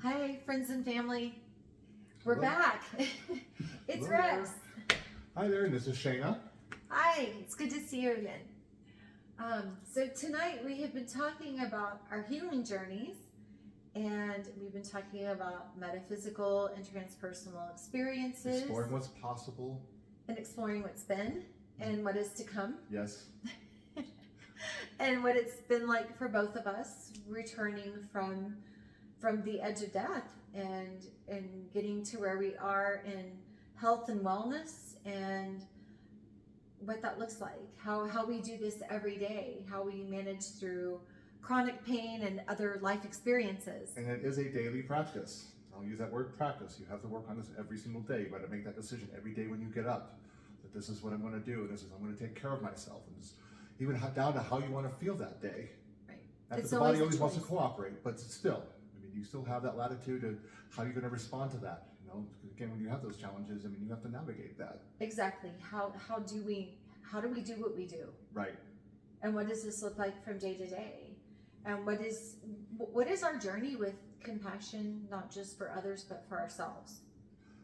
Hi, friends and family. We're Hello. back. It's Hello Rex. Hi there, and this is Shana. Hi, it's good to see you again. So tonight we have been talking about our healing journeys, and we've been talking about metaphysical and transpersonal experiences, Exploring what's possible. and exploring what's been and what is to come, Yes. and what it's been like for both of us, returning from the edge of death and getting to where we are in health and wellness, and what that looks like, how we do this every day, how we manage through chronic pain and other life experiences. And it is a daily practice. I'll use that word practice. You have to work on this every single day. You got to make that decision every day when you get up, that this is what I'm going to do, and this is I'm going to take care of myself, and just even down to how you want to feel that day. Right. Not It's that the body always a always wants to choice. cooperate, but still, I mean, you still have that latitude of how you're going to respond to that. You know, again, when you have those challenges, I mean, you have to navigate that. Exactly. How do we do what we do? Right. And what does this look like from day to day? And what is our journey with compassion, not just for others, but for ourselves?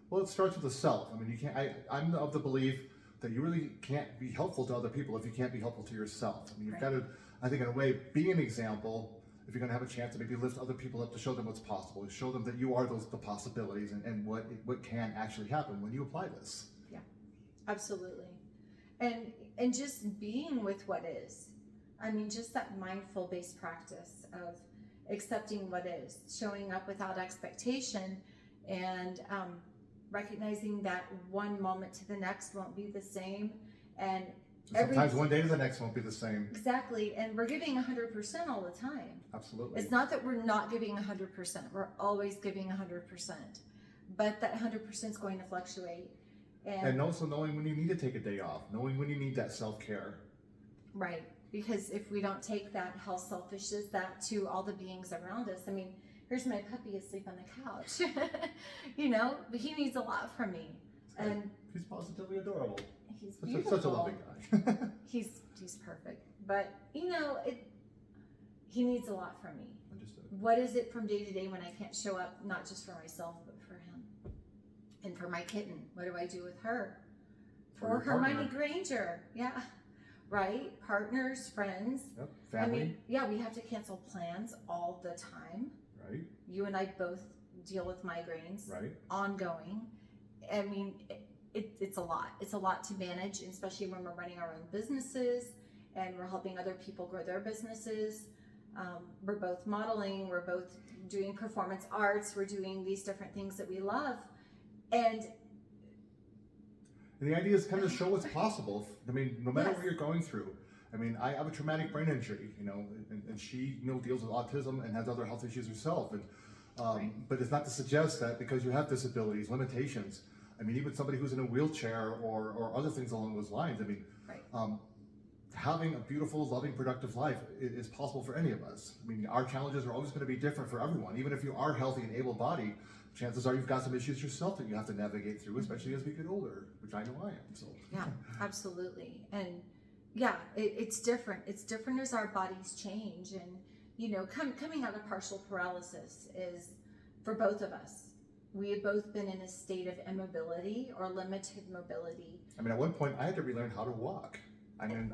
Well, it starts with the self. I mean, you can't. I'm of the belief that you really can't be helpful to other people if you can't be helpful to yourself. I mean, you've got to, I think, in a way, be an example. If you're going to have a chance to maybe lift other people up, to show them what's possible, to show them that you are the possibilities and what can actually happen when you apply this. Yeah, absolutely. And just being with what is. I mean, just that mindful based practice of accepting what is, showing up without expectation, and recognizing that one moment to the next won't be the same, and Sometimes one day to the next won't be the same. exactly, and we're giving 100% all the time. Absolutely. It's not that we're not giving 100%. We're always giving 100%, but that 100% is going to fluctuate. And also knowing when you need to take a day off, knowing when you need that self-care. Right, because if we don't take that, how selfish is that to all the beings around us? I mean, here's my puppy asleep on the couch. You know, but he needs a lot from me. And he's positively adorable. He's beautiful. Such a loving guy. He's perfect. But, you know, he needs a lot from me. Understood. What is it from day to day when I can't show up, not just for myself, but for him? And for my kitten, what do I do with her? For Hermione Granger, yeah, right? Partners, friends. Yep. Family. I mean, yeah, we have to cancel plans all the time. Right. You and I both deal with migraines. Right. Ongoing. I mean, it's a lot. It's a lot to manage, especially when we're running our own businesses and we're helping other people grow their businesses. We're both modeling. We're both doing performance arts. We're doing these different things that we love. And the idea is kind of show what's possible. I mean, no matter Yes. what you're going through. I mean, I have a traumatic brain injury, you know, and she, you know, deals with autism and has other health issues herself. And Right. but it's not to suggest that because you have disabilities, limitations. I mean, even somebody who's in a wheelchair or other things along those lines. I mean, Right. having a beautiful, loving, productive life is possible for any of us. I mean, our challenges are always going to be different for everyone. Even if you are healthy and able-bodied, chances are you've got some issues yourself that you have to navigate through, especially as we get older, which I know I am. So Yeah, absolutely. And yeah, it's different. It's different as our bodies change. And, you know, coming out of partial paralysis is, for both of us, we have both been in a state of immobility or limited mobility. I mean, at one point, I had to relearn how to walk. I mean, and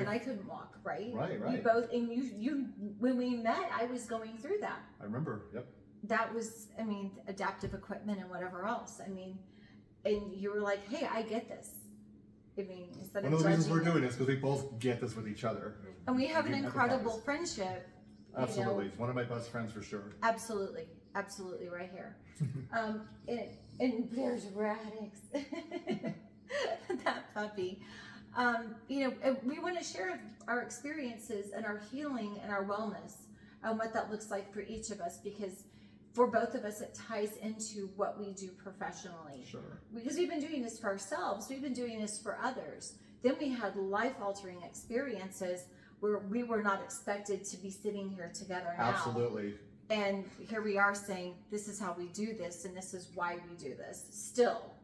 I couldn't walk, right? Right. We both, and you, when we met, I was going through that. I remember, yep. That was, I mean, adaptive equipment and whatever else. I mean, and you were like, hey, I get this. I mean, instead One of the reasons we're doing this because we both get this with each other. And we have an incredible friendship. Absolutely. He's one of my best friends for sure. Absolutely. Absolutely, right here. And there's Radix. That puppy. You know, we want to share our experiences and our healing and our wellness and what that looks like for each of us, because for both of us, it ties into what we do professionally. Sure. Because we've been doing this for ourselves, we've been doing this for others. Then we had life-altering experiences where we were not expected to be sitting here together now. Absolutely. And here we are saying, this is how we do this, and this is why we do this. Still,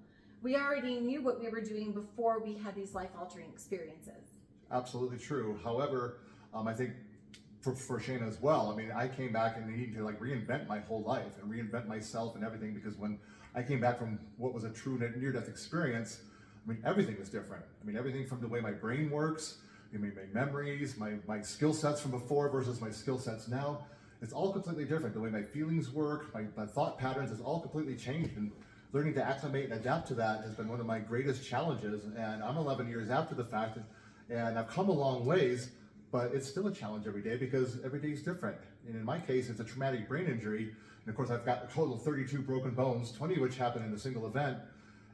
we already knew what we were doing before we had these life-altering experiences. Absolutely true. However, I think for Shana as well. I mean, I came back and needed to like reinvent my whole life and reinvent myself and everything, because when I came back from what was a true near-death experience, I mean, everything was different. I mean, everything from the way my brain works, I mean, my memories, my skill sets from before versus my skill sets now, it's all completely different. The way my feelings work, my thought patterns has all completely changed, and learning to acclimate and adapt to that has been one of my greatest challenges. And I'm 11 years after the fact, and I've come a long ways, but it's still a challenge every day because every day is different. And in my case, it's a traumatic brain injury. And of course, I've got a total of 32 broken bones, 20 of which happened in a single event.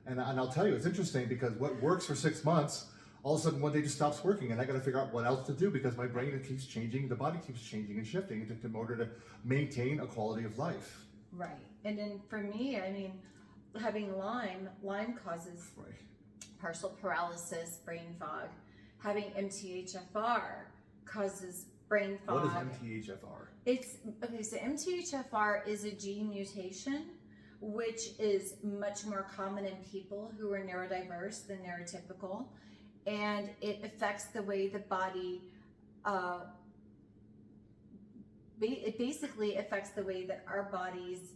And I'll tell you, it's interesting because what works for 6 months, all of a sudden one day just stops working, and I got to figure out what else to do because my brain keeps changing, the body keeps changing and shifting in order to maintain a quality of life. Right. And then for me, I mean, having Lyme causes partial paralysis, brain fog. Having MTHFR causes brain fog. What is MTHFR? It's okay. So MTHFR is a gene mutation, which is much more common in people who are neurodiverse than neurotypical, and it affects the way the body. It basically affects the way that our bodies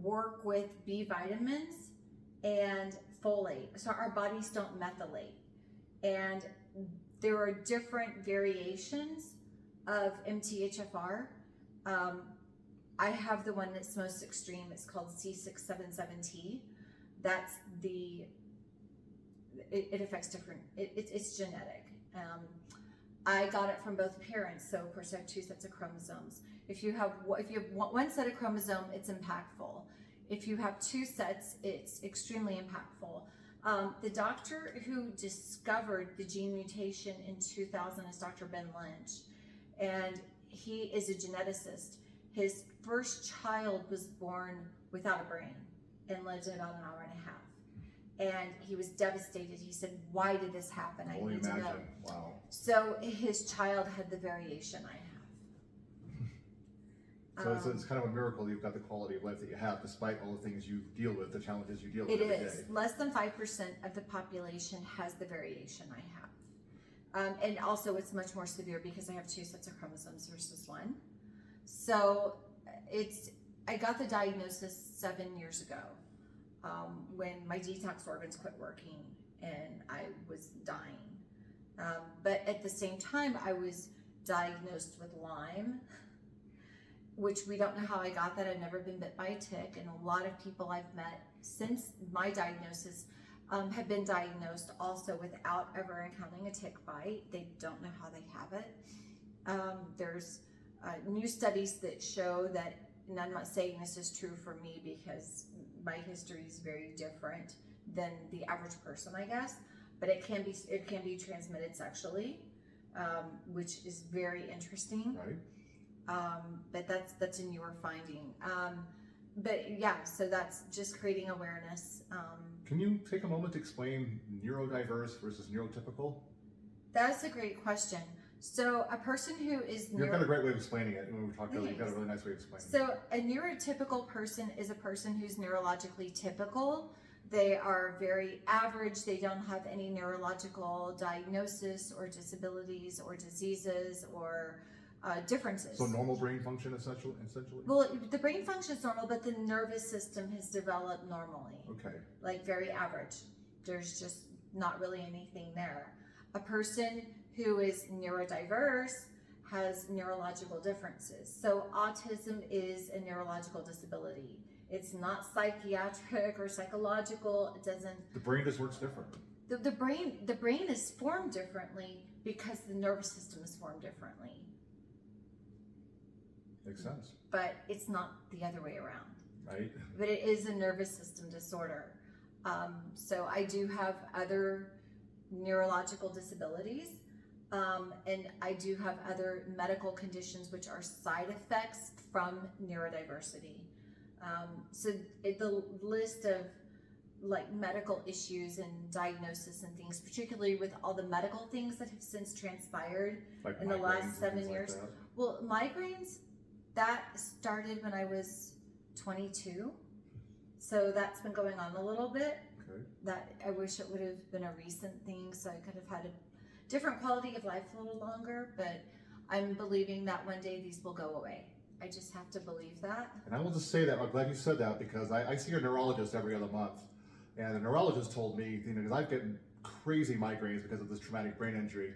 work with B vitamins and folate. So our bodies don't methylate, and there are different variations of MTHFR. I have the one that's most extreme. It's called C677T. That's it affects different, it's genetic. I got it from both parents, so of course I have 2 sets of chromosomes. If you have one set of chromosome, it's impactful. If you have 2 sets, it's extremely impactful. The doctor who discovered the gene mutation in 2000 is Dr. Ben Lynch, and he is a geneticist. His first child was born without a brain and lived about an hour and a half. And he was devastated. He said, "Why did this happen? I need to know." Wow. So his child had the variation I have. So it's kind of a miracle you've got the quality of life that you have, despite all the things you deal with, the challenges you deal with every day. It is. Less than 5% of the population has the variation I have. And also it's much more severe because I have 2 sets of chromosomes versus 1. So I got the diagnosis 7 years ago. When my detox organs quit working and I was dying. But at the same time, I was diagnosed with Lyme, which we don't know how I got that. I've never been bit by a tick, and a lot of people I've met since my diagnosis have been diagnosed also without ever encountering a tick bite. They don't know how they have it. There's new studies that show that, and I'm not saying this is true for me because my history is very different than the average person, I guess, but it can be transmitted sexually, which is very interesting. Right. But that's a newer finding. But yeah, so that's just creating awareness. Can you take a moment to explain neurodiverse versus neurotypical? That's a great question. So a person who is You've got a great way of explaining it. When we were talking earlier, you've got a really nice way of explaining it. So a neurotypical person is a person who's neurologically typical. They are very average. They don't have any neurological diagnosis or disabilities or diseases or differences. So normal brain function essentially? Well, the brain function is normal, but the nervous system has developed normally. Okay. Like very average. There's just not really anything there. A person who is neurodiverse has neurological differences. So autism is a neurological disability. It's not psychiatric or psychological. It doesn't. The brain just works different. The brain is formed differently because the nervous system is formed differently. Makes sense. But it's not the other way around. Right. But it is a nervous system disorder. So I do have other neurological disabilities. And I do have other medical conditions which are side effects from neurodiversity. So the list of like medical issues and diagnosis and things, particularly with all the medical things that have since transpired Like in the last 7 years. Like that. Well, migraines, that started when I was 22. So that's been going on a little bit. Okay. That I wish it would have been a recent thing so I could have had a different quality of life a little longer, but I'm believing that one day these will go away. I just have to believe that. And I will just say that, I'm glad you said that, because I see a neurologist every other month. And the neurologist told me, because I've gotten crazy migraines because of this traumatic brain injury.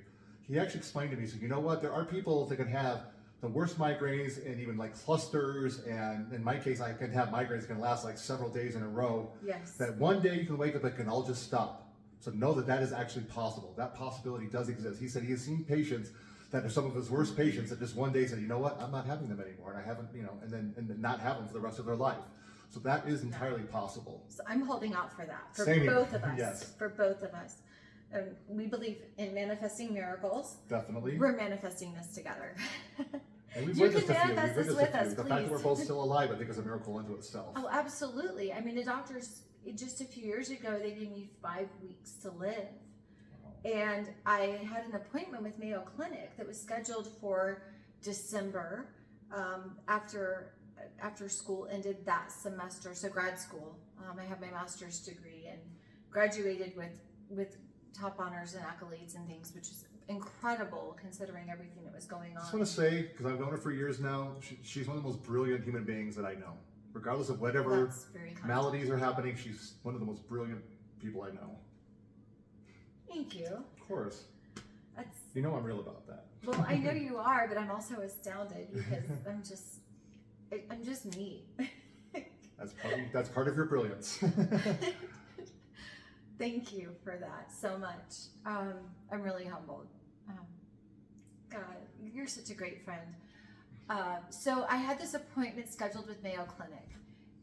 He actually explained to me, he said, you know what, there are people that can have the worst migraines and even like clusters, and in my case, I can have migraines that can last like several days in a row. Yes. That one day you can wake up and it can all just stop. So know that that is actually possible. That possibility does exist. He said he has seen patients that are some of his worst patients that just one day said, you know what, I'm not having them anymore, and I haven't, and then not have them for the rest of their life. So that is entirely possible. So I'm holding out for that, for Same here. both of us. Yes. For both of us. We believe in manifesting miracles. Definitely. We're manifesting this together. And we've You witnessed can a few. manifest We've this witnessed with a few. us, The fact that we're please. both still alive, I think, is a miracle unto itself. Oh, absolutely. I mean, the doctors, just a few years ago, they gave me 5 weeks to live. And I had an appointment with Mayo Clinic that was scheduled for December, after school ended that semester, so grad school. I have my master's degree and graduated with top honors and accolades and things, which is incredible considering everything that was going I on. just want to say, because I've known her for years now, she's one of the most brilliant human beings that I know. Regardless of whatever That's very kind. maladies are happening, she's one of the most brilliant people I know. Thank you. Of course. That's, You know I'm real about that. well, I know you are, but I'm also astounded because I'm just me. That's part of your brilliance. Thank you for that so much. I'm really humbled. God, you're such a great friend. So I had this appointment scheduled with Mayo Clinic,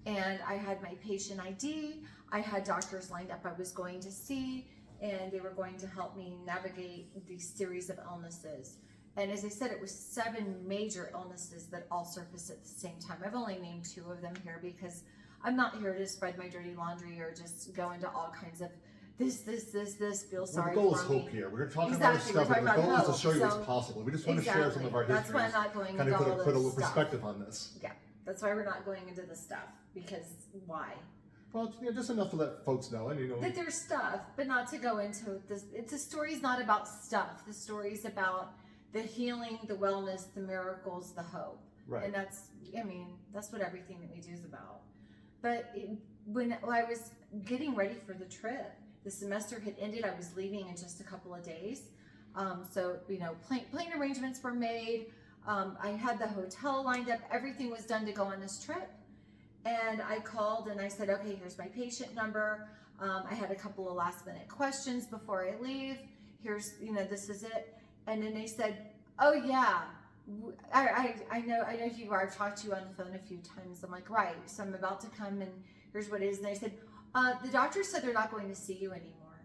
and I had my patient ID. I had doctors lined up I was going to see, and they were going to help me navigate these series of illnesses. And as I said, it was 7 major illnesses that all surfaced at the same time. I've only named 2 of them here because I'm not here to spread my dirty laundry or just go into all kinds of this, feel sorry Well, the goal for is me. hope here. We're talking Exactly, about we're stuff, and the talking goal about is to show you hope. what's possible. We just want to share some of our That's why histories. I'm not going Kind into of all put a this little stuff. perspective on this. Yeah, that's why we're not going into the stuff, because why? Well, just enough to let folks know, and That there's stuff, but not to go into this. The story's not about stuff. The story's about the healing, the wellness, the miracles, the hope. Right. And that's what everything that we do is about. But when I was getting ready for the trip, the semester had ended. I was leaving in just a couple of days. So, plane arrangements were made. I had the hotel lined up. Everything was done to go on this trip. And I called and I said, okay, here's my patient number. I had a couple of last minute questions before I leave. Here's, this is it. And then they said, oh yeah, I know who you are. I've talked to you on the phone a few times. I'm like, right. So I'm about to come and here's what it is. And they said, the doctor said they're not going to see you anymore.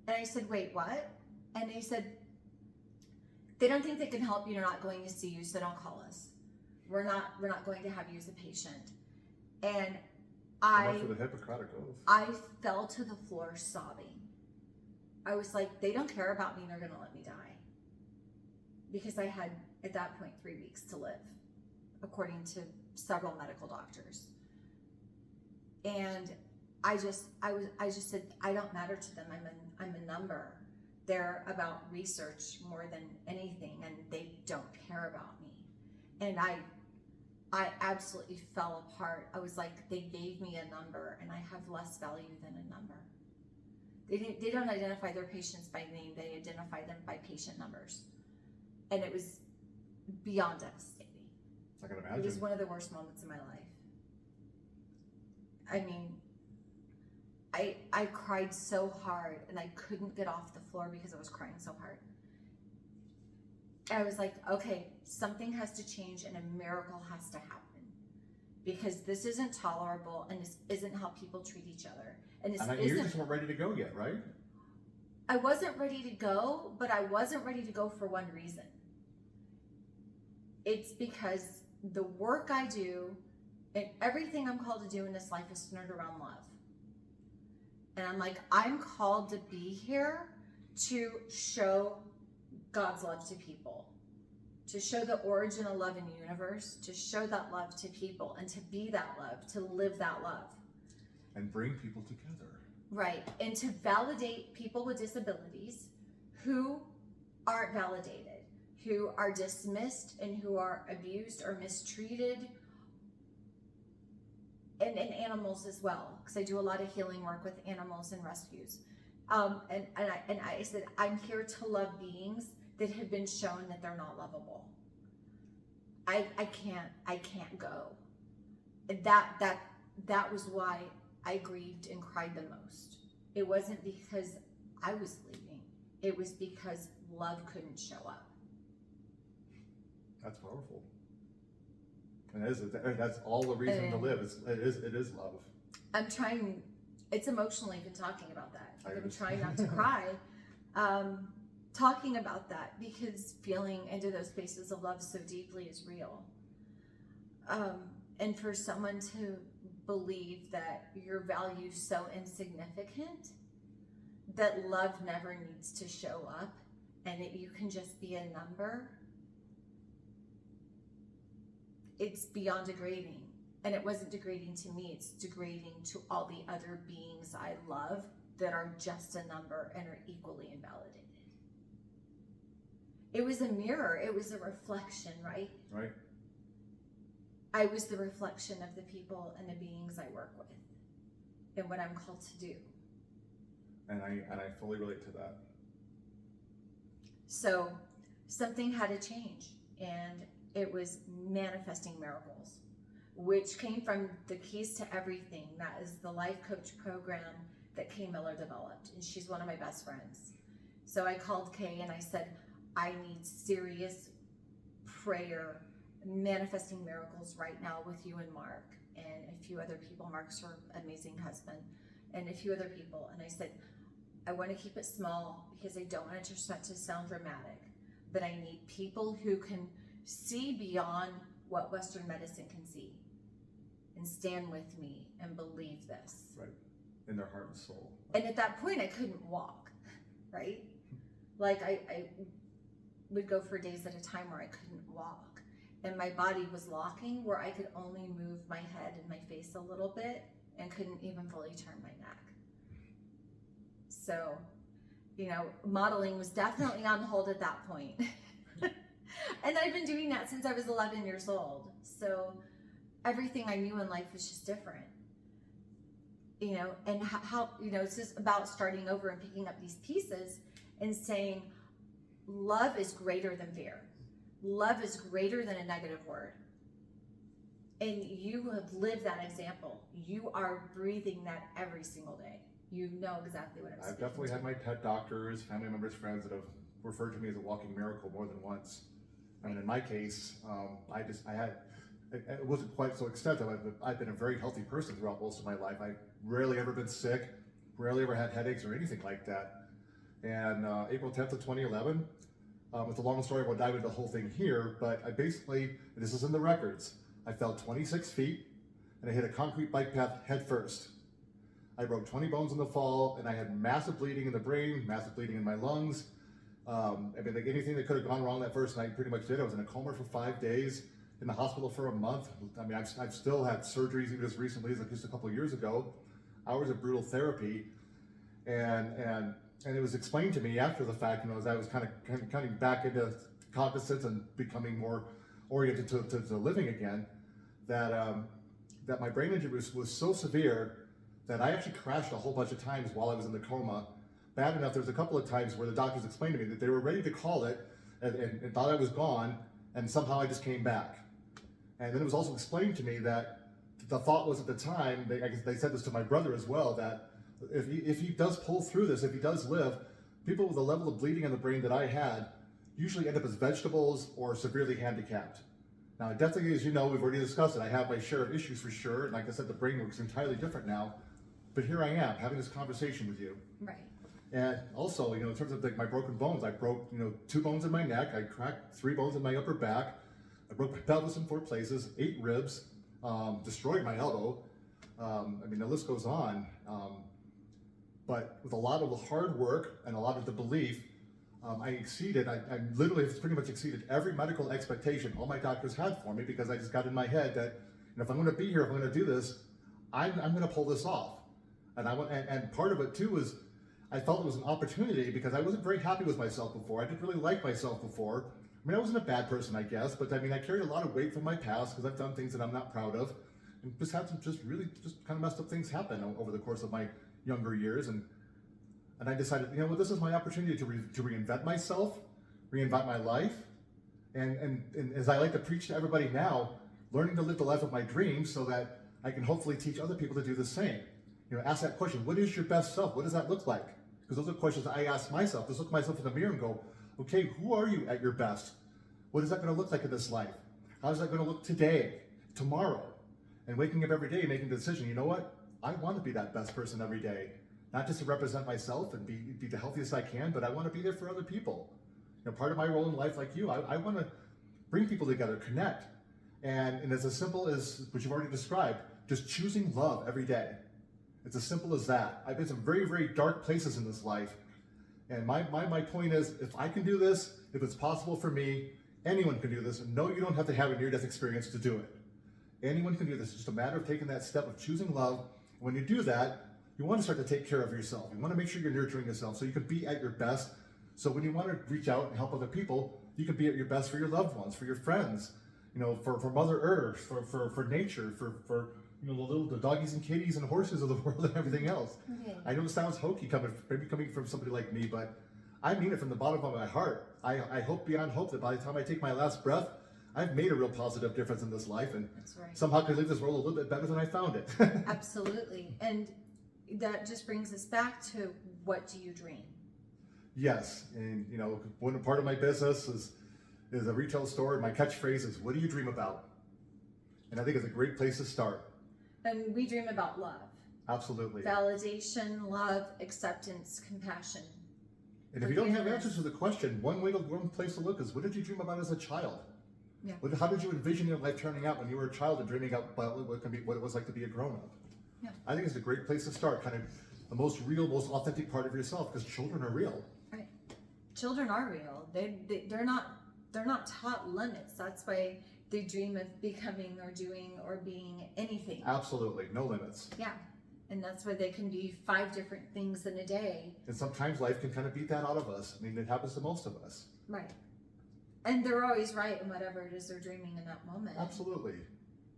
And I said, wait, what? And they said, they don't think they can help you. They're not going to see you. So don't call us. We're not going to have you as a patient. And Much for the Hippocratic Oath. I fell to the floor sobbing. I was like, they don't care about me. They're going to let me die. Because I had, at that point, 3 weeks to live, according to several medical doctors. And I just said, I don't matter to them. I'm a number. They're about research more than anything, and they don't care about me. And I absolutely fell apart. I was like, they gave me a number, and I have less value than a number. They don't identify their patients by name. They identify them by patient numbers. And it was beyond devastating. I can imagine. It was one of the worst moments of my life. I mean, I cried so hard, and I couldn't get off the floor because I was crying so hard. I was like, okay, something has to change and a miracle has to happen, because this isn't tolerable, and this isn't how people treat each other. And this you just weren't ready to go yet, right? I wasn't ready to go, but I wasn't ready to go for one reason. It's because the work I do and everything I'm called to do in this life is centered around love. And I'm like, I'm called to be here to show God's love to people, to show the origin of love in the universe, to show that love to people, and to be that love, to live that love. And bring people together. Right, and to validate people with disabilities who aren't validated, who are dismissed and who are abused or mistreated, and animals as well, because I do a lot of healing work with animals and rescues. And I said, I'm here to love beings that have been shown that they're not lovable. I can't go. That was why I grieved and cried the most. It wasn't because I was leaving. It was because love couldn't show up. That's powerful. And that's all the reason to live. It is love. I'm trying. It's emotional even talking about that. I'm trying not to understand. cry. Talking about that, because feeling into those spaces of love so deeply is real. And for someone to believe that your value is so insignificant that love never needs to show up and that you can just be a number, it's beyond degrading. And it wasn't degrading to me, it's degrading to all the other beings I love that are just a number and are equally invalidated. It was a mirror, it was a reflection, right? Right. I was the reflection of the people and the beings I work with and what I'm called to do. And I fully relate to that. So something had to change, and it was manifesting miracles, which came from the Keys to Everything. That is the life coach program that Kay Miller developed, and she's one of my best friends. So I called Kay and I said, I need serious prayer, manifesting miracles right now with you and Mark and a few other people. Mark's her amazing husband and a few other people. And I said, I want to keep it small because I don't want it to sound dramatic, but I need people who can see beyond what Western medicine can see and stand with me and believe this. Right. In their heart and soul. And at that point I couldn't walk, right? Like I would go for days at a time where I couldn't walk, and my body was locking where I could only move my head and my face a little bit and couldn't even fully turn my neck. So, modeling was definitely on hold at that point. And I've been doing that since I was 11 years old. So everything I knew in life was just different. And how it's just about starting over and picking up these pieces and saying, love is greater than fear. Love is greater than a negative word. And you have lived that example. You are breathing that every single day. You know exactly what I'm saying. I've definitely had my pet doctors, family members, friends that have referred to me as a walking miracle more than once. I mean, in my case, it wasn't quite so extensive. I've been a very healthy person throughout most of my life. I've rarely ever been sick, rarely ever had headaches or anything like that. And April 10th of 2011, it's a long story, I won't dive into the whole thing here, but I basically, this is in the records, I fell 26 feet and I hit a concrete bike path head first. I broke 20 bones in the fall, and I had massive bleeding in the brain, massive bleeding in my lungs. Like anything that could have gone wrong that first night pretty much did. I was in a coma for 5 days, in the hospital for a month. I mean, I've still had surgeries even as recently as just a couple of years ago, hours of brutal therapy. And it was explained to me after the fact, as I was kind of coming back into cognizance and becoming more oriented to living again, that my brain injury was so severe that I actually crashed a whole bunch of times while I was in the coma. Bad enough, there was a couple of times where the doctors explained to me that they were ready to call it and thought I was gone, and somehow I just came back. And then it was also explained to me that the thought was at the time, they said this to my brother as well, that if he does pull through this, if he does live, people with the level of bleeding in the brain that I had usually end up as vegetables or severely handicapped. Now, definitely, as you know, we've already discussed it, I have my share of issues for sure, and like I said, the brain works entirely different now. But here I am, having this conversation with you. Right. And also, in terms of my broken bones, I broke, 2 bones in my neck, I cracked 3 bones in my upper back, I broke my pelvis in 4 places, 8 ribs, destroyed my elbow. The list goes on. But with a lot of the hard work and a lot of the belief, I literally have pretty much exceeded every medical expectation all my doctors had for me, because I just got in my head that if I'm going to be here, if I'm going to do this, I'm going to pull this off. And part of it too is I felt it was an opportunity, because I wasn't very happy with myself before. I didn't really like myself before. I mean, I wasn't a bad person, I guess, but I mean, I carried a lot of weight from my past because I've done things that I'm not proud of, and just had some just kind of messed up things happen over the course of my younger years, and I decided, you know what, this is my opportunity to reinvent myself, reinvent my life, and as I like to preach to everybody now, learning to live the life of my dreams so that I can hopefully teach other people to do the same. You know, ask that question, what is your best self? What does that look like? Because those are questions I ask myself. Just look myself in the mirror and go, okay, who are you at your best? What is that going to look like in this life? How is that going to look today, tomorrow? And waking up every day, making the decision, you know what? I want to be that best person every day. Not just to represent myself and be the healthiest I can, but I want to be there for other people. You know, part of my role in life, like you, I want to bring people together, connect. And it's as simple as what you've already described, just choosing love every day. It's as simple as that. I've been in some very, very dark places in this life. And my point is, if I can do this, if it's possible for me, anyone can do this. And no, you don't have to have a near-death experience to do it. Anyone can do this. It's just a matter of taking that step of choosing love. When you do that, you want to start to take care of yourself. You want to make sure you're nurturing yourself so you can be at your best. So when you want to reach out and help other people, you can be at your best for your loved ones, for your friends, you know, for Mother Earth, for nature, for you know, the doggies and kitties and horses of the world and everything else. Okay. I know it sounds hokey coming from somebody like me, but I mean it from the bottom of my heart. I hope beyond hope that by the time I take my last breath, I've made a real positive difference in this life, and somehow can leave this world a little bit better than I found it. Absolutely. And that just brings us back to, what do you dream? Yes, and you know, one part of my business is a retail store, and my catchphrase is, what do you dream about? And I think it's a great place to start. And we dream about love. Absolutely. Validation, love, acceptance, compassion. And if you don't have answers to the question, one place to look is, what did you dream about as a child? Yeah. How did you envision your life turning out when you were a child and dreaming about what it was like to be a grown-up? Yeah. I think it's a great place to start, kind of the most real, most authentic part of yourself, because children are real. Right. Children are real. They're not taught limits. That's why they dream of becoming or doing or being anything. Absolutely. No limits. Yeah. And that's why they can be 5 different things in a day. And sometimes life can kind of beat that out of us. I mean, it happens to most of us. Right. And they're always right in whatever it is they're dreaming in that moment. Absolutely.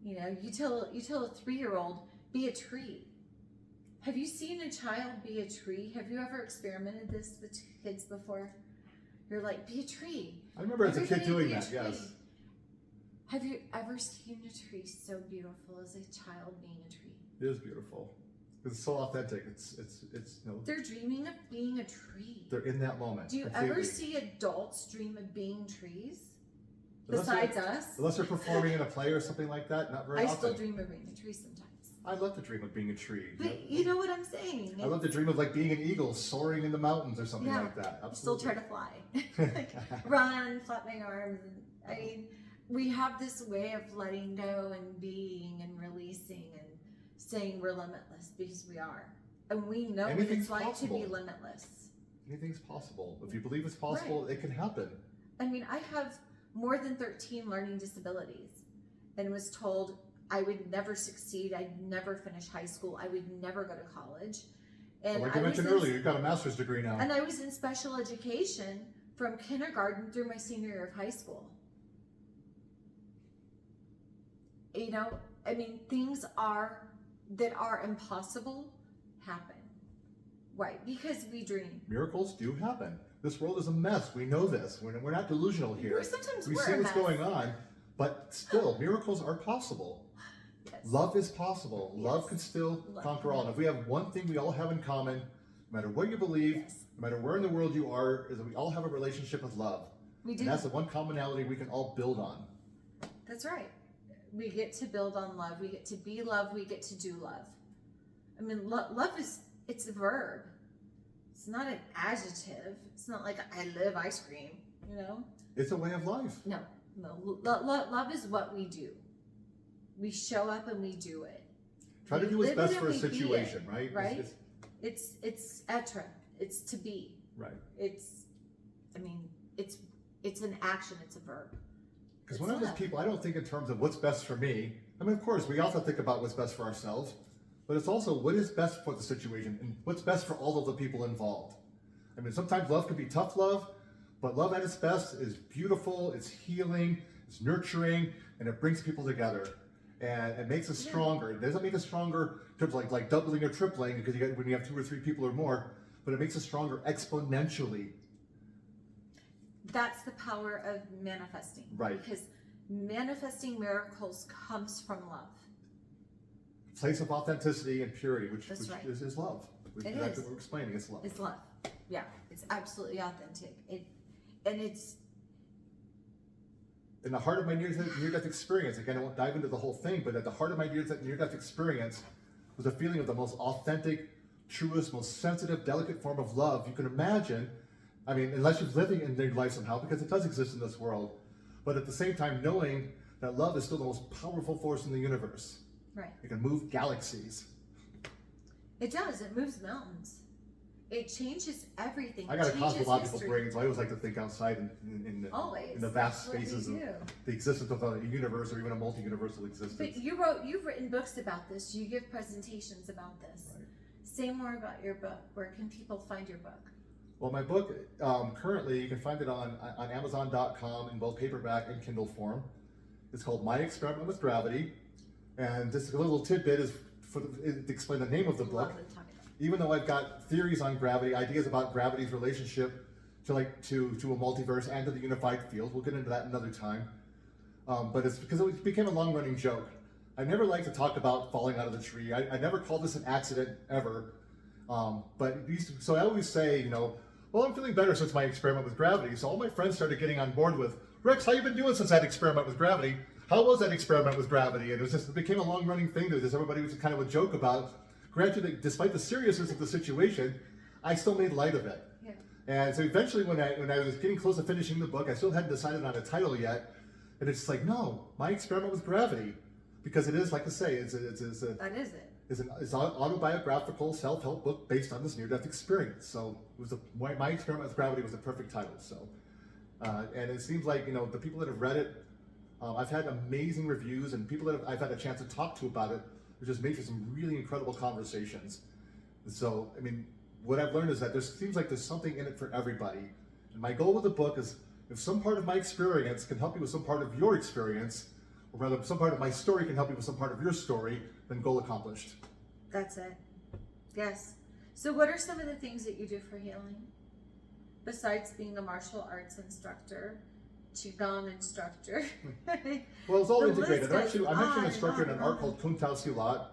You know, you tell a 3-year-old, be a tree. Have you seen a child be a tree? Have you ever experimented this with kids before? You're like, be a tree. I remember as a kid doing that, yes. Have you ever seen a tree so beautiful as a child being a tree? It is beautiful. It's so authentic. It's you know. They're dreaming of being a tree. They're in that moment. Do you ever see adults dream of being trees? Besides us? Unless they're performing in a play or something like that, not very often. I still dream of being a tree sometimes. I love to dream of being a tree. But you know what I'm saying? I love to dream of like being an eagle soaring in the mountains or something like that. Absolutely. Still try to fly. Like, run, flap my arms. I mean, we have this way of letting go and being and releasing and saying we're limitless, because we are. And we know what it's like to be limitless. Anything's possible. If you believe it's possible, it can happen. I mean, I have more than 13 learning disabilities and was told I would never succeed. I'd never finish high school. I would never go to college. And like you mentioned earlier, you've got a master's degree now. And I was in special education from kindergarten through my senior year of high school. You know, I mean, things that are impossible happen. Right, because we dream. Miracles do happen. This world is a mess. We know this. We're not delusional here. Sometimes we see what's going on, but still, miracles are possible. Yes. Love is possible. Yes. Love can still conquer all. And if we have one thing we all have in common, no matter what you believe, no matter where in the world you are, is that we all have a relationship with love. We do. And that's the one commonality we can all build on. That's right. We get to build on love. We get to be love. We get to do love. I mean, love it's a verb. It's not an adjective. It's not like I live ice cream, you know? It's a way of life. No. Love is what we do. We show up and we do it. Try to do what's best for a situation, right? Right? It's être. It's to be. Right. It's an action. It's a verb. Because when I'm with people, I don't think in terms of what's best for me. I mean, of course, we also think about what's best for ourselves, but it's also what is best for the situation and what's best for all of the people involved. I mean, sometimes love can be tough love, But love at its best is beautiful, it's healing, it's nurturing, and it brings people together. And it makes us stronger. It doesn't make us stronger in terms of like doubling or tripling because when you have 2 or 3 people or more, but it makes us stronger exponentially. That's the power of manifesting. Right. Because manifesting miracles comes from love. Place of authenticity and purity, which right. is love. It That's is. what we're explaining. It's love. It's love. Yeah. It's absolutely authentic. It's in the heart of my near-death experience, again, I won't dive into the whole thing, but at the heart of my near-death experience was a feeling of the most authentic, truest, most sensitive, delicate form of love you can imagine. I mean, unless you're living in their life somehow, because it does exist in this world. But at the same time, knowing that love is still the most powerful force in the universe. right. It can move galaxies. It does. It moves mountains. It changes everything. I got a cosmological history. brain, so I always like to think outside in the vast spaces of the existence of a universe or even a multi-universal existence. But you've written books about this. You give presentations about this. Right. Say more about your book. Where can people find your book? Well, my book, currently, you can find it on Amazon.com in both paperback and Kindle form. It's called My Experiment with Gravity. And this little tidbit is to explain the name of the book. Love to talk about it. Even though I've got theories on gravity, ideas about gravity's relationship to a multiverse and to the unified field. We'll get into that another time. But it's because it became a long-running joke. I never like to talk about falling out of the tree. I never called this an accident ever. So I always say, well, I'm feeling better since my experiment with gravity. So all my friends started getting on board with, Rex, how you been doing since that experiment with gravity? How was that experiment with gravity? And it became a long-running thing that everybody was kind of a joke about. Granted, despite the seriousness of the situation, I still made light of it. Yeah. And so eventually when I was getting close to finishing the book, I still hadn't decided on a title yet. And it's like, no, My Experiment with Gravity. Because it is, like I say, it's an autobiographical self-help book based on this near-death experience. So My Experiment with Gravity was the perfect title. So, and it seems like, the people that have read it, I've had amazing reviews, and people that I've had a chance to talk to about it, it just made for some really incredible conversations. And so, I mean, what I've learned is that there seems like there's something in it for everybody. And my goal with the book is, if some part of my experience can help you with some part of your experience, or rather some part of my story can help you with some part of your story, then goal accomplished. That's it. Yes. So what are some of the things that you do for healing? Besides being a martial arts instructor, Qigong instructor. Well, it's all The integrated. list I'm actually an goes instructor in on an and art on. called Kung Tao Silat,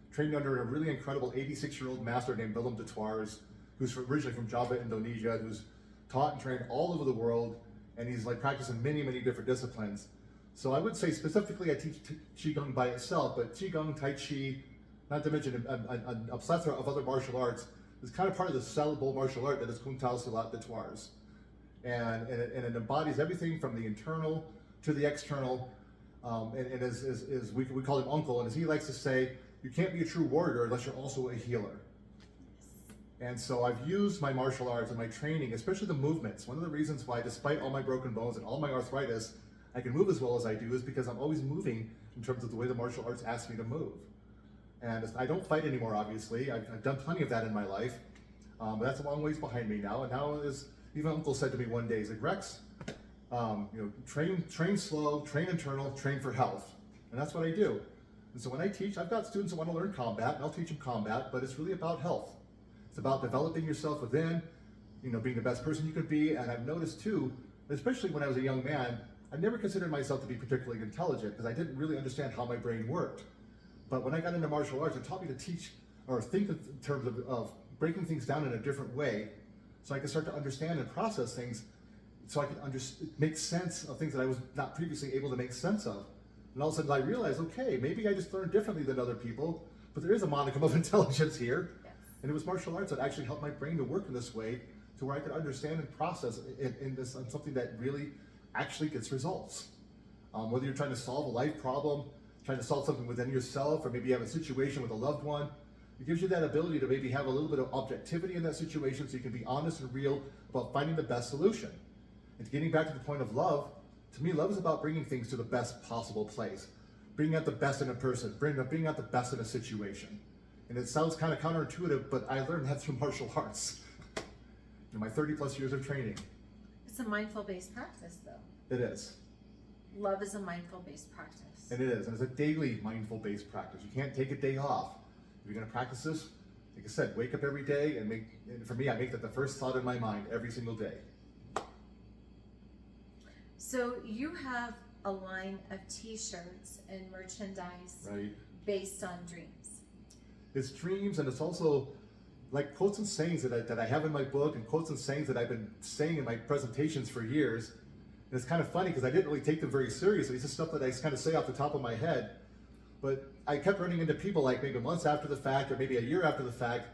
trained under a really incredible 86-year-old master named Willem de Tours, who's originally from Java, Indonesia, who's taught and trained all over the world, and he's practiced in many, many different disciplines. So I would say specifically I teach Qigong by itself, but Qigong, Tai Chi, not to mention a plethora of other martial arts, is kind of part of the sellable martial art that is Kung Tao Silat de Tours. And it embodies everything from the internal to the external. And as we call him Uncle, and as he likes to say, you can't be a true warrior unless you're also a healer. And so I've used my martial arts and my training, especially the movements. One of the reasons why, despite all my broken bones and all my arthritis, I can move as well as I do is because I'm always moving in terms of the way the martial arts ask me to move. And I don't fight anymore, obviously. I've done plenty of that in my life. But that's a long ways behind me now. And now, as even Uncle said to me one day, he's like, Rex, train slow, train internal, train for health. And that's what I do. And so when I teach, I've got students that want to learn combat, and I'll teach them combat, but it's really about health. It's about developing yourself within, being the best person you could be. And I've noticed too, especially when I was a young man, I never considered myself to be particularly intelligent because I didn't really understand how my brain worked. But when I got into martial arts, it taught me to teach or think in terms of breaking things down in a different way so I could start to understand and process things so I could make sense of things that I was not previously able to make sense of. And all of a sudden I realized, okay, maybe I just learned differently than other people, but there is a modicum of intelligence here. Yes. And it was martial arts that actually helped my brain to work in this way to where I could understand and process in something that really actually gets results. Whether you're trying to solve a life problem, trying to solve something within yourself, or maybe you have a situation with a loved one, it gives you that ability to maybe have a little bit of objectivity in that situation so you can be honest and real about finding the best solution. And getting back to the point of love, to me, love is about bringing things to the best possible place, bringing out the best in a person, bringing out the best in a situation. And it sounds kind of counterintuitive, but I learned that through martial arts in my 30 plus years of training. It's a mindful-based practice, though. It is. Love is a mindful-based practice. And it is. And it's a daily mindful-based practice. You can't take a day off. If you're going to practice this, like I said, wake up every day and for me, I make that the first thought in my mind every single day. So you have a line of t-shirts and merchandise based on dreams. It's dreams, and it's also like quotes and sayings that I have in my book, and quotes and sayings that I've been saying in my presentations for years. And it's kind of funny because I didn't really take them very seriously. It's just stuff that I kind of say off the top of my head. But I kept running into people like maybe months after the fact, or maybe a year after the fact.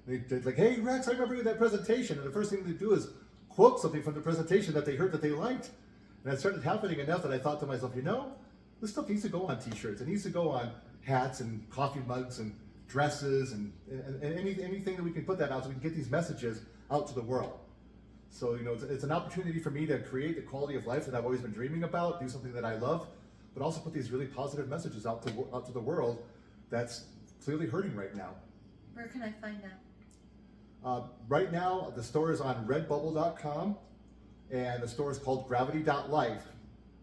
They're like, "Hey Rex, I remember you that presentation." And the first thing they do is quote something from the presentation that they heard that they liked. And it started happening enough that I thought to myself, this stuff needs to go on t-shirts. It needs to go on hats and coffee mugs and dresses and anything that we can put that out so we can get these messages out to the world. So, it's an opportunity for me to create the quality of life that I've always been dreaming about, do something that I love, but also put these really positive messages out to the world that's clearly hurting right now. Where can I find that? Right now, the store is on redbubble.com, and the store is called gravity.life.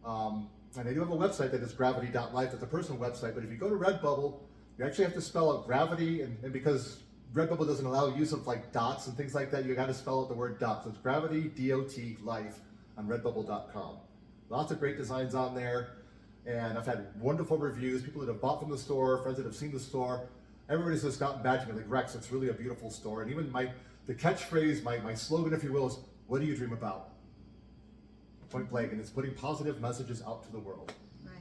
And they do have a website that is gravity.life. That's a personal website, but if you go to Redbubble, you actually have to spell out gravity, and because Redbubble doesn't allow use of like dots and things like that, you got to spell out the word dot. So it's gravity, D-O-T, life on redbubble.com. Lots of great designs on there, and I've had wonderful reviews, people that have bought from the store, friends that have seen the store. Everybody's just gotten back to me like, "Rex, it's really a beautiful store." And even the catchphrase, my slogan, if you will, is, "What do you dream about?" Point blank, and it's putting positive messages out to the world. Right.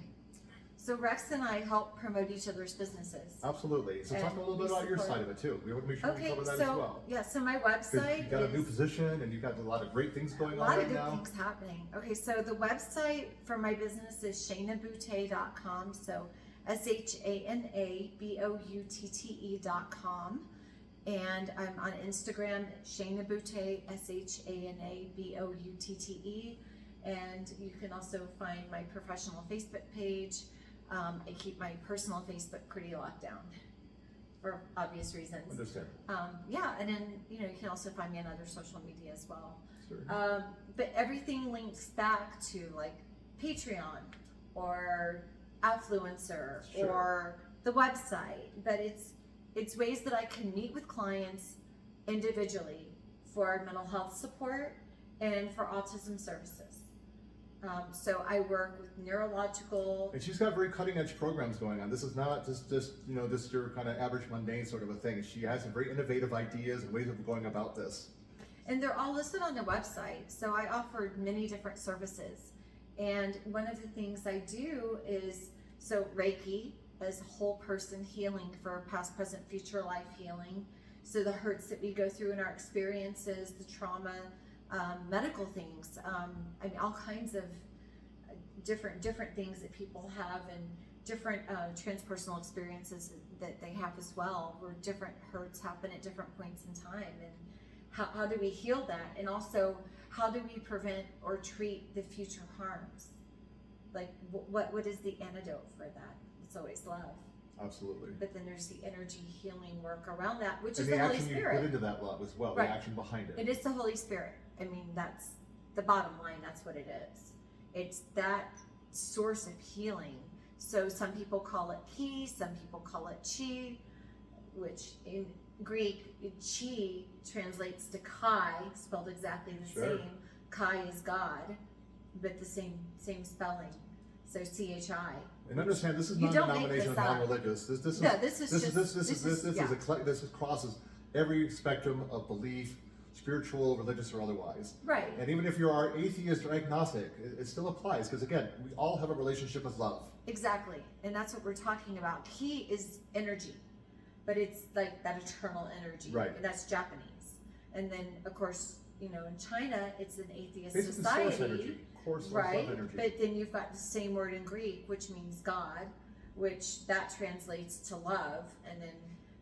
So Rex and I help promote each other's businesses. Absolutely. So talk a little bit about your side of it too. We want to make sure we cover that as well. Yeah, so my website You've got a new position and you've got a lot of great things going on right now. A lot of good things happening. Okay, so the website for my business is shanaboutte.com. So shanaboutte.com. And I'm on Instagram, shanaboutte, shanaboutte. And you can also find my professional Facebook page. I keep my personal Facebook pretty locked down for obvious reasons. Understand. Yeah, and then you can also find me on other social media as well. Sure. But everything links back to like Patreon or Affluencer or the website. But it's ways that I can meet with clients individually for mental health support and for autism services. So I work with neurological. And she's got very cutting edge programs going on. This is not just your kind of average mundane sort of a thing. She has some very innovative ideas and ways of going about this. And they're all listed on the website. So I offer many different services. And one of the things I do is, Reiki is whole person healing for past, present, future life healing. So the hurts that we go through in our experiences, the trauma, medical things, all kinds of different things that people have, and different transpersonal experiences that they have as well, where different hurts happen at different points in time, and how do we heal that, and also how do we prevent or treat the future harms? Like what is the antidote for that? It's always love. Absolutely. But then there's the energy healing work around that, which and is the Holy Spirit. And the action you put into that love as well, right. The action behind it. It is the Holy Spirit. That's the bottom line. That's what it is. It's that source of healing. So some people call it ki, some people call it chi, which in Greek, chi translates to kai, spelled exactly the same. Kai is God, but the same spelling. So CHI. And understand, this is not denominational, non-religious. This crosses every spectrum of belief, spiritual, religious, or otherwise. Right. And even if you are atheist or agnostic, it still applies, because again, we all have a relationship with love. Exactly, and that's what we're talking about. Ki is energy, but it's like that eternal energy. Right. And that's Japanese. And then, of course, in China, it's an atheist Basically society. Source energy. Right, energy. But then you've got the same word in Greek, which means God, which that translates to love, and then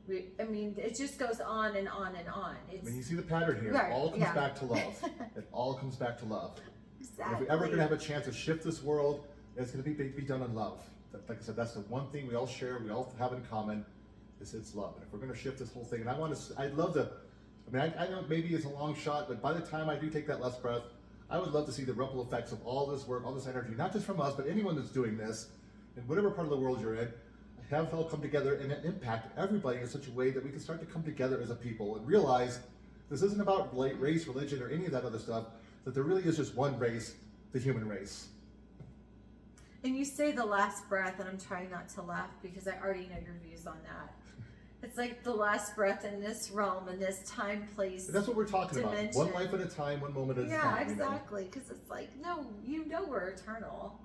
it just goes on and on and on. You see the pattern here. Right, it all comes back to love. It all comes back to love. Exactly. And if we're ever going to have a chance to shift this world, it's going to be done in love. Like I said, that's the one thing we all share, we all have in common, is it's love. And if we're going to shift this whole thing, and I'd love to. I know maybe it's a long shot, but by the time I do take that last breath, I would love to see the ripple effects of all this work, all this energy, not just from us, but anyone that's doing this, in whatever part of the world you're in, have it all come together and impact everybody in such a way that we can start to come together as a people and realize this isn't about race, religion, or any of that other stuff, that there really is just one race, the human race. And you say the last breath, and I'm trying not to laugh because I already know your views on that. It's like the last breath in this realm, in this time, place. And that's what we're talking dimension. about. One life at a time, one moment at a time. Yeah, exactly. Because it's like, no, you know we're eternal.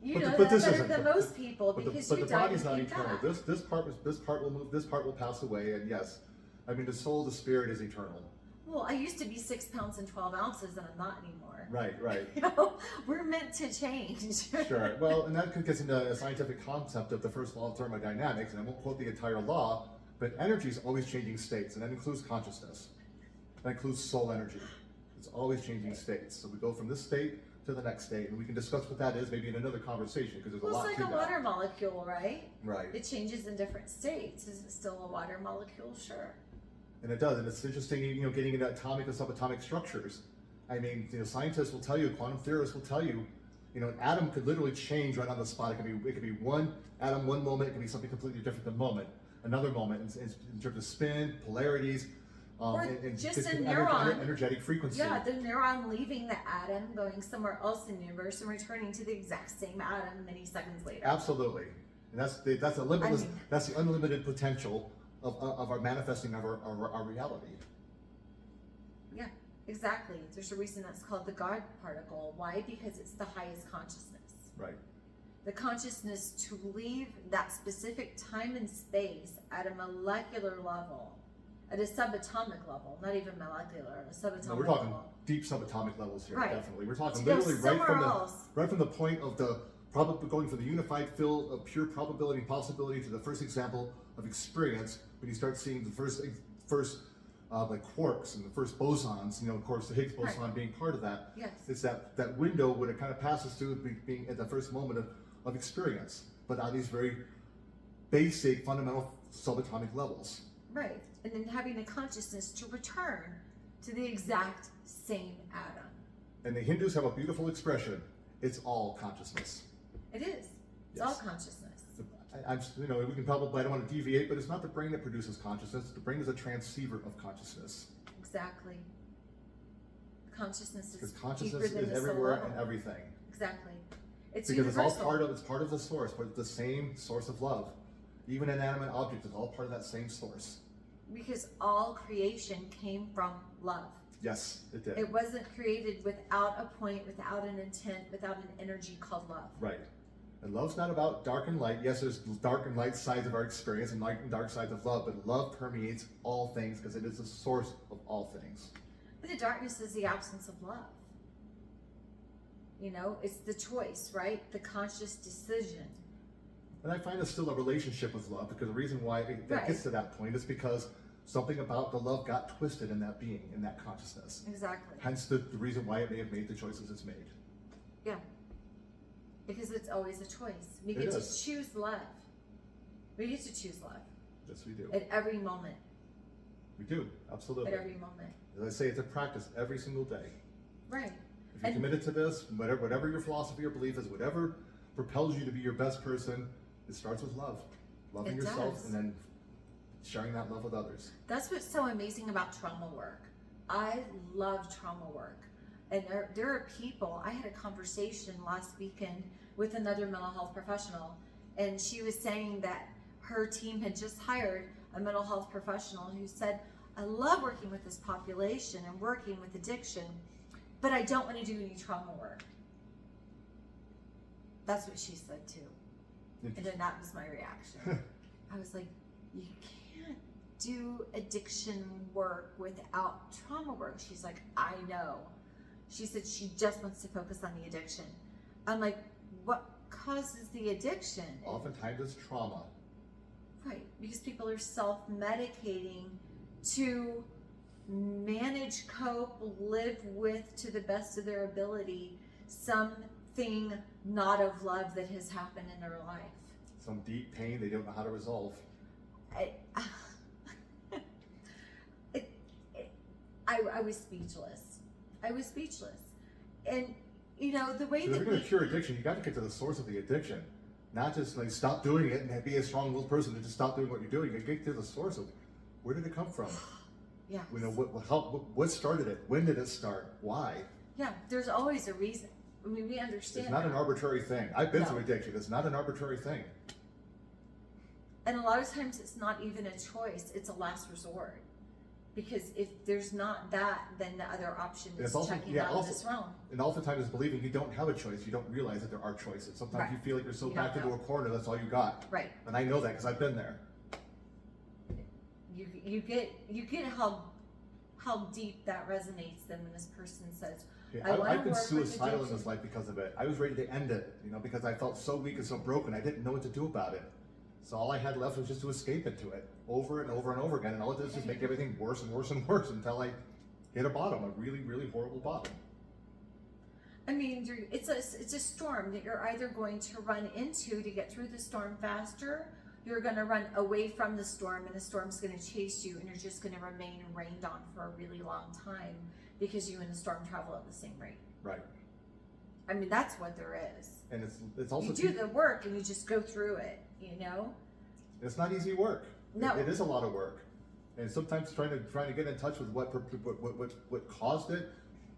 You But know but that this better isn't. than most people But because the you died body's and not came eternal. back. This part will move. This part will pass away. And yes, I mean the soul, the spirit is eternal. Well, I used to be 6 pounds and 12 ounces, and I'm not anymore. Right, right. You know, we're meant to change. Sure. Well, and that gets into a scientific concept of the first law of thermodynamics, and I won't quote the entire law, but energy is always changing states, and that includes consciousness. That includes soul energy. It's always changing states. So we go from this state to the next state, and we can discuss what that is maybe in another conversation because there's a lot It's to like a that. water molecule, right? Right. It changes in different states. Is it still a water molecule? Sure. And it does, and it's interesting, getting into atomic and subatomic structures. I mean, scientists will tell you, quantum theorists will tell you, an atom could literally change right on the spot. It could be one atom, one moment. It could be something completely different than moment. Another moment in terms of spin, polarities, Or and just just a neuron. energetic frequency. Yeah, the neuron leaving the atom, going somewhere else in the universe, and returning to the exact same atom many seconds later. Absolutely, and that's a limitless. I mean, that's the unlimited potential of our manifesting of our reality. Yeah, exactly. There's a reason that's called the God particle. Why? Because it's the highest consciousness. Right. The consciousness to leave that specific time and space at a molecular level, at a subatomic level, not even molecular, a subatomic No, we're talking level. deep subatomic levels here. Right. Definitely, we're talking To go literally somewhere else. right from the point of the going from the unified field of pure probability and possibility to the first example of experience when you start seeing the first like quarks and the first bosons, of course the Higgs boson Right. being part of that. Yes. It's that window when it kind of passes through being at the first moment of experience, but on these very basic, fundamental subatomic levels. Right. And then having the consciousness to return to the exact same atom. And the Hindus have a beautiful expression: "It's all consciousness." It is. It's Yes. all consciousness. We can probably, I don't want to deviate, but it's not the brain that produces consciousness. The brain is a transceiver of consciousness. Exactly. Consciousness Because is consciousness deeper than is the everywhere soul. and everything. Exactly. It's Because universal. it's all part of the source, part of the same source of love. Even inanimate objects is all part of that same source. Because all creation came from love. Yes, it did. It wasn't created without a point, without an intent, without an energy called love. Right. And love's not about dark and light. Yes, there's dark and light sides of our experience and light and dark sides of love, but love permeates all things because it is the source of all things. But the darkness is the absence of love. It's the choice, right? The conscious decision. And I find it's still a relationship with love because the reason why it Right. gets to that point is because something about the love got twisted in that being, in that consciousness. Exactly. Hence the reason why it may have made the choices it's made. Yeah. Because it's always a choice. We It get to is. choose love. We get to choose love Yes, we do. at every moment. We do, At absolutely. every moment. As I say, it's a practice every single day. Right. If you're And- committed to this, whatever your philosophy or belief is, whatever propels you to be your best person, it starts with love. Loving It yourself does. and then sharing that love with others. That's what's so amazing about trauma work. I love trauma work. And there are people, I had a conversation last weekend with another mental health professional, and she was saying that her team had just hired a mental health professional who said, I love working with this population and working with addiction, but I don't want to do any trauma work. That's what she said too. And then that was my reaction. I was like, you can't do addiction work without trauma work. She's like, I know. She said she just wants to focus on the addiction. I'm like, what causes the addiction? Oftentimes it's trauma. Right, because people are self-medicating to manage, cope, live with, to the best of their ability, something not of love that has happened in their life. Some deep pain they don't know how to resolve. I was speechless. I was speechless. And you know, the way So if that you're going to cure addiction, you got to get to the source of the addiction, not just like stop doing it and be a strong-willed person and just stop doing what you're doing. You got to get to the source of where did it come from. yeah, You know, what started it? When did it start? Why? yeah, there's always a reason. I mean, we understand It's not that. an arbitrary thing. I've been No. through addiction. It's not an arbitrary thing. And a lot of times it's not even a choice, it's a last resort. Because if there's not that, then the other option It's is also- checking yeah, out also- of this realm. And oftentimes it's believing you don't have a choice. You don't realize that there are choices. Sometimes Right. you feel like you're so You don't backed into know. a corner, that's all you got. Right. And I know that because I've been there. You get how deep that resonates then when this person says, Yeah, I wanna I've been work with suicidal in addiction. this life because of it. I was ready to end it, you know, because I felt so weak and so broken. I didn't know what to do about it. So all I had left was just to escape into it over and over and over again. And all it did was just make everything worse and worse and worse until I hit a bottom, a really, really horrible bottom. I mean, it's a storm that you're either going to run into to get through the storm faster, you're going to run away from the storm and the storm's going to chase you and you're just going to remain rained on for a really long time because you and the storm travel at the same rate. Right. I mean, that's what there is. And it's also You do the work and you just go through it, you know? it's not easy work. No. It is a lot of work. And sometimes trying to get in touch with what caused it,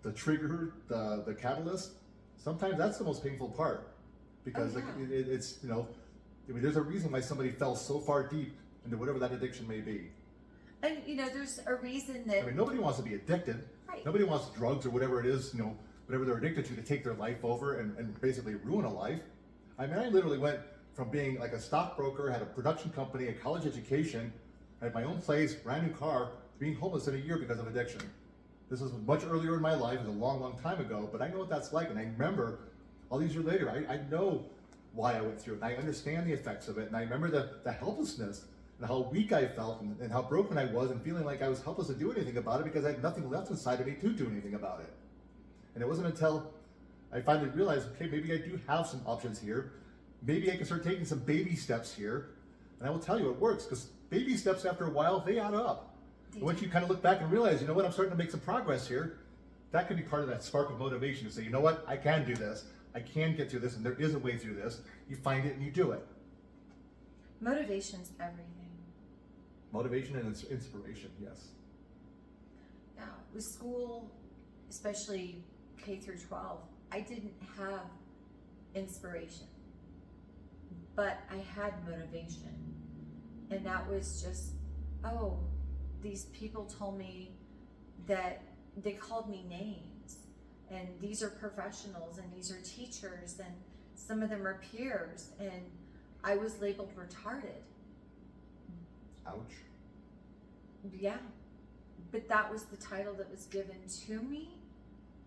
the trigger, the catalyst, sometimes that's the most painful part. Because Oh, yeah. it's, you know, I mean, there's a reason why somebody fell so far deep into whatever that addiction may be. And, you know, there's a reason that... I mean, nobody wants to be addicted. Right. Nobody wants drugs or whatever it is, you know, whatever they're addicted to take their life over and basically ruin a life. I mean, I literally went from being like a stockbroker, had a production company, a college education, I had my own place, brand new car, to being homeless in a year because of addiction. This was much earlier in my life, it was a long, long time ago, but I know what that's like, and I remember all these years later, I know why I went through it, and I understand the effects of it, and I remember the helplessness and how weak I felt and how broken I was and feeling like I was helpless to do anything about it because I had nothing left inside of me to do anything about it. And it wasn't until I finally realized, okay, maybe I do have some options here. Maybe I can start taking some baby steps here. And I will tell you it works because baby steps after a while, they add up. And once you kind of look back and realize, you know what, I'm starting to make some progress here, that could be part of that spark of motivation to say, you know what, I can do this. I can get through this and there is a way through this. You find it and you do it. Motivation's everything. Motivation and inspiration, yes. Now, with school, especially K through 12, I didn't have inspiration, but I had motivation. And that was just, oh, these people told me that they called me names. And these are professionals and these are teachers and some of them are peers. And I was labeled retarded. Ouch. Yeah, but that was the title that was given to me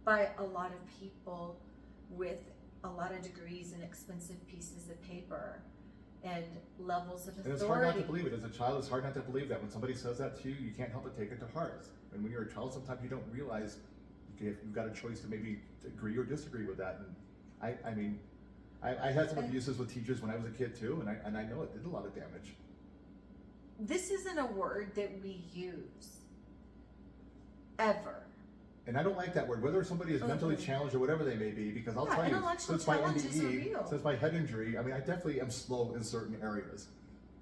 by a lot of people with a lot of degrees and expensive pieces of paper and levels of authority. And it's hard not to believe it. As a child, it's hard not to believe that. When somebody says that to you, you can't help but take it to heart. And when you're a child, sometimes you don't realize you've got a choice to maybe agree or disagree with that. And I mean, I had some abuses with teachers when I was a kid too, and I know it did a lot of damage. This isn't a word that we use ever. And I don't like that word, whether somebody is mentally challenged or whatever they may be, because I'll tell you, intellectual since my challenges are NDE, real. since my head injury, I mean, I definitely am slow in certain areas.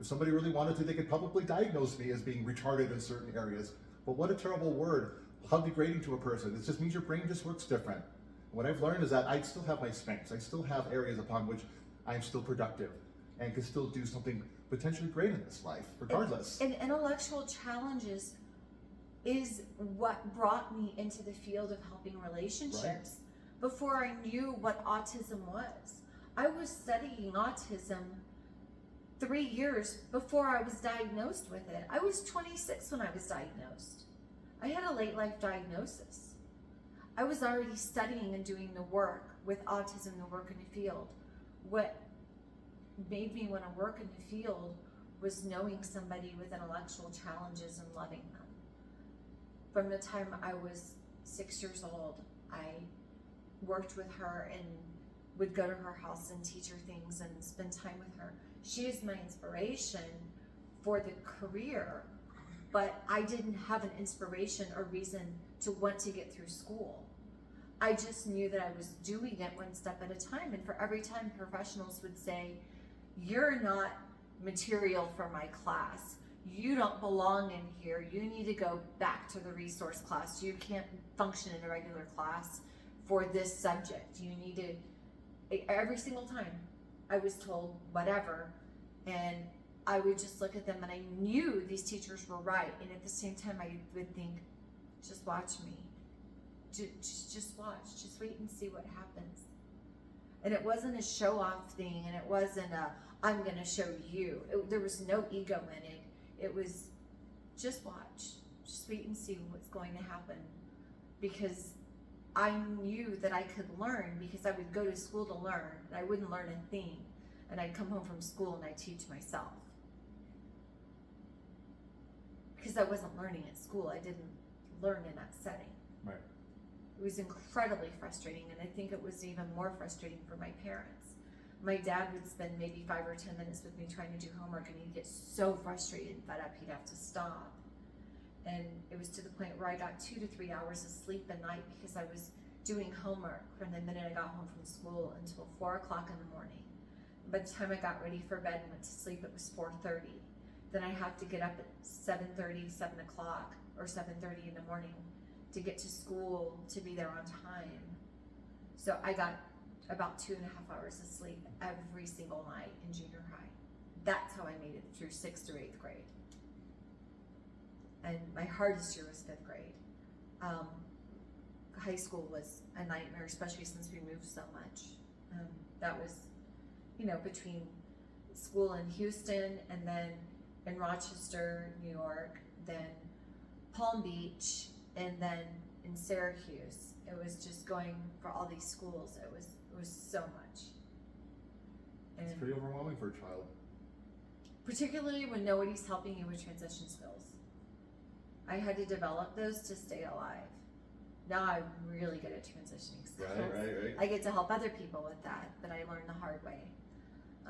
If somebody really wanted to, they could publicly diagnose me as being retarded in certain areas. But what a terrible word. How degrading to a person. It just means your brain just works different. What I've learned is that I still have my strengths. I still have areas upon which I am still productive and can still do something potentially great in this life, regardless. And intellectual challenges is what brought me into the field of helping relationships before I knew what autism was. I was studying autism 3 years before I was diagnosed with it. I was 26 when I was diagnosed. I had a late life diagnosis. I was already studying and doing the work with autism, the work in the field. What made me want to work in the field was knowing somebody with intellectual challenges and loving them. From the time I was 6 years old, I worked with her and would go to her house and teach her things and spend time with her. She is my inspiration for the career, but I didn't have an inspiration or reason to want to get through school. I just knew that I was doing it one step at a time. And for every time professionals would say, you're not material for my class, you don't belong in here, you need to go back to the resource class, you can't function in a regular class for this subject, you need to, every single time I was told whatever, and I would just look at them and I knew these teachers were right, and at the same time I would think, just watch me, just watch, just wait and see what happens. And it wasn't a show-off thing, and it wasn't a, I'm gonna show you. There was no ego in it. It was, just watch, just wait and see what's going to happen. Because I knew that I could learn, because I would go to school to learn, and I wouldn't learn a thing. And I'd come home from school and I'd teach myself. Because I wasn't learning at school, I didn't learn in that setting. Right. It was incredibly frustrating, and I think it was even more frustrating for my parents. My dad would spend maybe 5 or 10 minutes with me trying to do homework, and he'd get so frustrated and fed up he'd have to stop. And it was to the point where I got 2 to 3 hours of sleep a night because I was doing homework from the minute I got home from school until 4 o'clock in the morning. By the time I got ready for bed and went to sleep, it was 4:30. Then I have to get up at 7:30, 7 o'clock, or 7:30 in the morning to get to school, to be there on time. So I got about 2.5 hours of sleep every single night in junior high. That's how I made it through 6th through 8th grade. And my hardest year was 5th grade. High school was a nightmare, especially since we moved so much. That was, between school in Houston and then in Rochester, New York, then Palm Beach, and then in Syracuse. It was just going for all these schools. It was so much. And It's pretty overwhelming for a child. particularly when nobody's helping you with transition skills. I had to develop those to stay alive. Now I'm really good at transitioning skills. Right. I get to help other people with that, but I learned the hard way.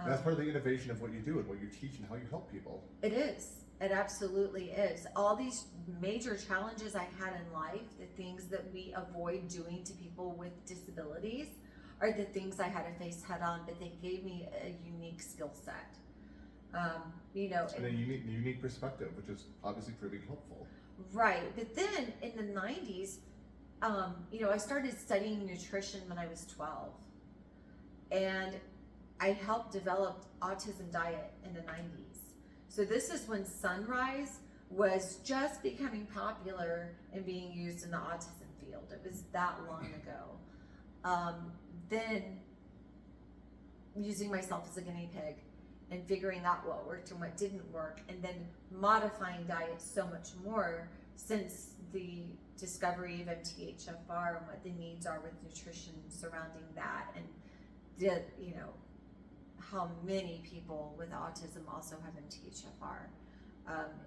That's part of the innovation of what you do and what you teach and how you help people. It is. It absolutely is. All these major challenges I had in life, the things that we avoid doing to people with disabilities, are the things I had to face head on, but they gave me a unique skill set. And a unique perspective, which is obviously pretty helpful. Right. But then in the 90s, I started studying nutrition when I was 12. And I helped develop autism diet in the 90s. So this is when Sunrise was just becoming popular and being used in the autism field. It was that long ago. Then using myself as a guinea pig and figuring out what worked and what didn't work, and then modifying diet so much more since the discovery of MTHFR and what the needs are with nutrition surrounding that, and how many people with autism also have MTHFR,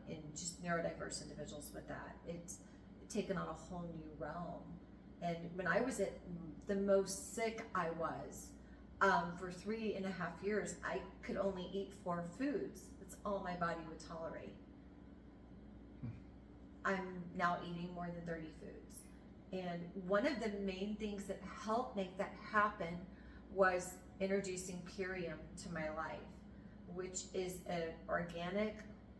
and just neurodiverse individuals with that. It's taken on a whole new realm. And when I was at the most sick I was, for 3.5 years, I could only eat 4 foods. That's all my body would tolerate. I'm now eating more than 30 foods. And one of the main things that helped make that happen was introducing Purium to my life, which is an organic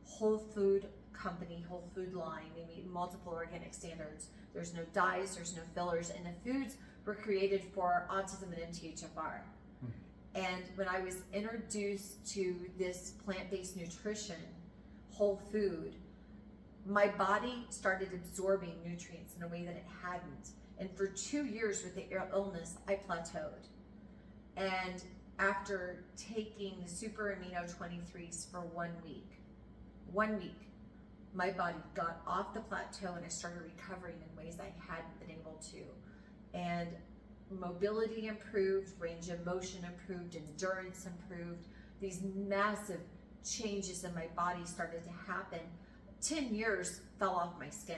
whole food company, whole food line. They meet multiple organic standards. There's no dyes, there's no fillers, and the foods were created for autism and MTHFR. And when I was introduced to this plant-based nutrition, whole food, my body started absorbing nutrients in a way that it hadn't. And for 2 years with the illness, I plateaued. And after taking the super amino 23s for 1 week, my body got off the plateau and I started recovering in ways I hadn't been able to. And mobility improved, range of motion improved, endurance improved. These massive changes in my body started to happen. 10 years fell off my skin.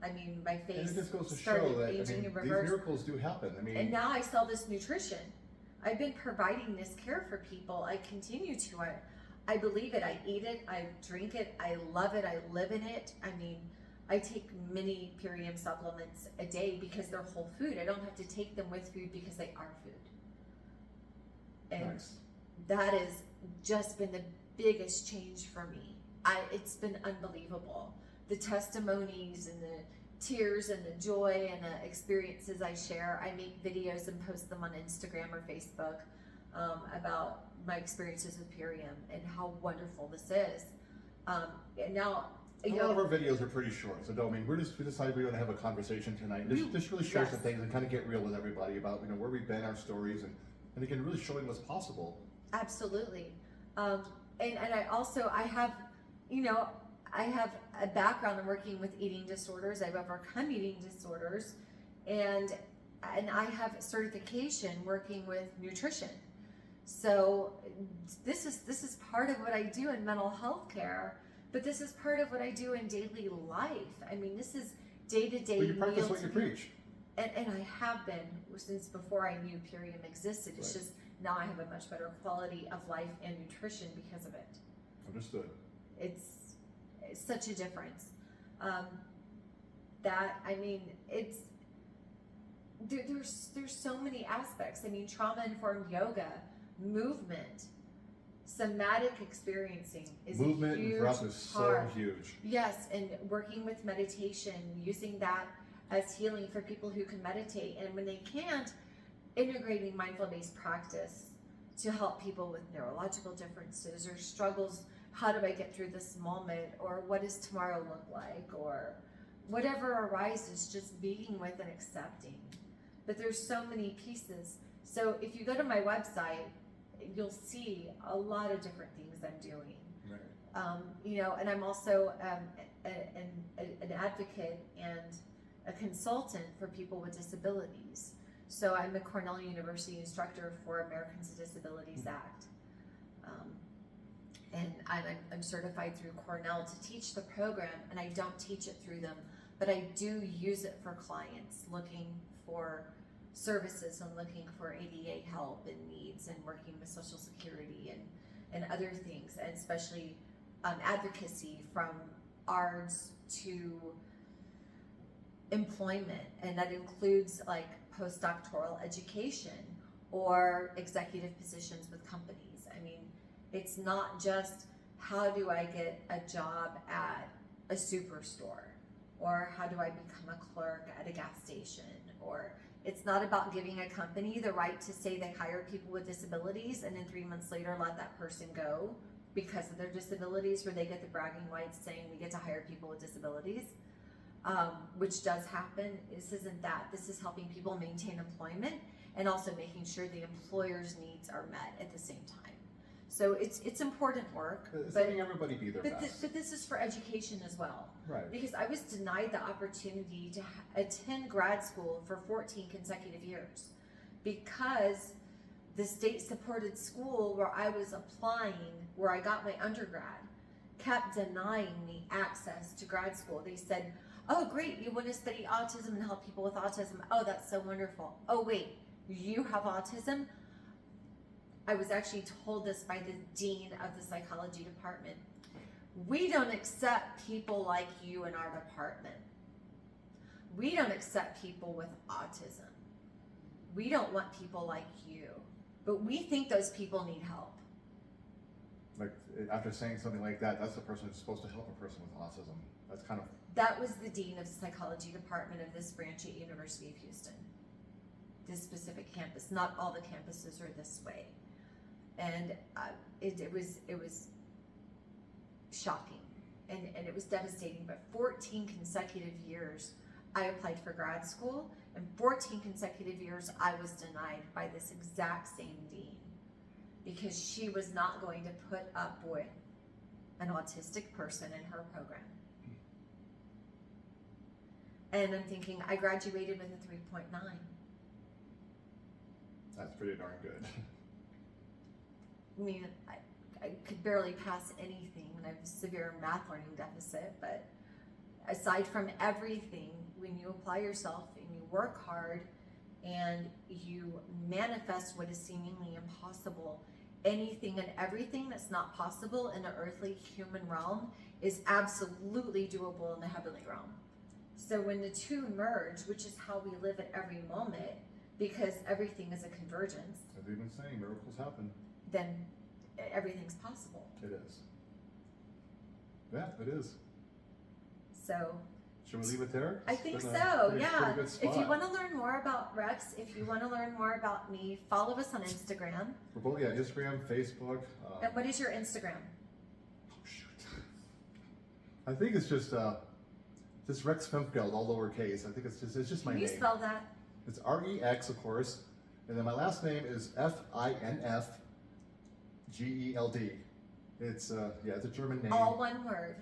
I mean, my face And it just goes to started show that aging in these reverse. miracles do happen. And now I sell this nutrition. I've been providing this care for people. I continue to. I believe it. I eat it. I drink it. I love it. I live in it. I mean, I take many Purium supplements a day because they're whole food. I don't have to take them with food because they are food. And Nice. that has just been the biggest change for me. It's been unbelievable. The testimonies and the tears and the joy and the experiences I share. I make videos and post them on Instagram or Facebook about my experiences with Purium and how wonderful this is. And now, A lot of our videos are pretty short, so don't, I mean, we decided we were gonna have a conversation tonight, just really share some things and kind of get real with everybody about, you know, where we've been, our stories, and again, really showing what's possible. Absolutely. And I have, you know, I have a background in working with eating disorders. I've overcome eating disorders, and I have certification working with nutrition. So this is part of what I do in mental health care, but this is part of what I do in daily life. I mean, this is day-to-day. But you practice what you preach. And I have been since before I knew Purium existed. It's just now I have a much better quality of life and nutrition because of it. Understood. It's such a difference. There's so many aspects. I mean, trauma-informed yoga, movement, somatic experiencing is movement a huge for us is part. so huge. Yes, and working with meditation, using that as healing for people who can meditate, and when they can't, integrating mindful-based practice to help people with neurological differences or struggles. How do I get through this moment, or what does tomorrow look like, or whatever arises, just being with and accepting. But there's so many pieces. So if you go to my website, you'll see a lot of different things I'm doing. Right. You know, and I'm also an advocate and a consultant for people with disabilities. So I'm a Cornell University instructor for Americans with Disabilities Act. And I'm certified through Cornell to teach the program, and I don't teach it through them, but I do use it for clients looking for services and looking for ADA help and needs, and working with Social Security and other things, and especially advocacy from ARDS to employment, and that includes like postdoctoral education or executive positions with companies. I mean, it's not just how do I get a job at a superstore, or how do I become a clerk at a gas station, or it's not about giving a company the right to say they hire people with disabilities and then 3 months later let that person go because of their disabilities, where they get the bragging rights saying we get to hire people with disabilities, which does happen. This isn't that. This is helping people maintain employment and also making sure the employer's needs are met at the same time. So it's important work. It's letting everybody be their best. But this is for education as well. Right. Because I was denied the opportunity to attend grad school for 14 consecutive years because the state-supported school where I was applying, where I got my undergrad, kept denying me access to grad school. They said, oh, great, you want to study autism and help people with autism. Oh, that's so wonderful. Oh, wait, you have autism? I was actually told this by the dean of the psychology department. We don't accept people like you in our department. We don't accept people with autism. We don't want people like you. But we think those people need help. Like, after saying something like that, that's the person who's supposed to help a person with autism. That's kind of... That was the dean of the psychology department of this branch at University of Houston. This specific campus. Not all the campuses are this way. And it was shocking, and it was devastating. But 14 consecutive years I applied for grad school, and 14 consecutive years I was denied by this exact same dean because she was not going to put up with an autistic person in her program. And I'm thinking, I graduated with a 3.9. That's pretty darn good. I mean, I could barely pass anything, and I have a severe math learning deficit, but aside from everything, when you apply yourself and you work hard and you manifest what is seemingly impossible, anything and everything that's not possible in the earthly human realm is absolutely doable in the heavenly realm. So when the two merge, which is how we live at every moment, because everything is a convergence, As we've been saying, miracles happen. then everything's possible. It is. Yeah, it is. So Should we leave it there? I It's think been so, pretty yeah. good spot. If you want to learn more about Rex, if you want to learn more about me, follow us on Instagram. We're both, yeah, Instagram, Facebook. And what is your Instagram? Oh, shoot. I think it's just Rex Finfgeld, all lowercase. I think it's just my Can name. you spell that? It's REX, of course, and then my last name is FINFGELD. It's it's a German name. All one word.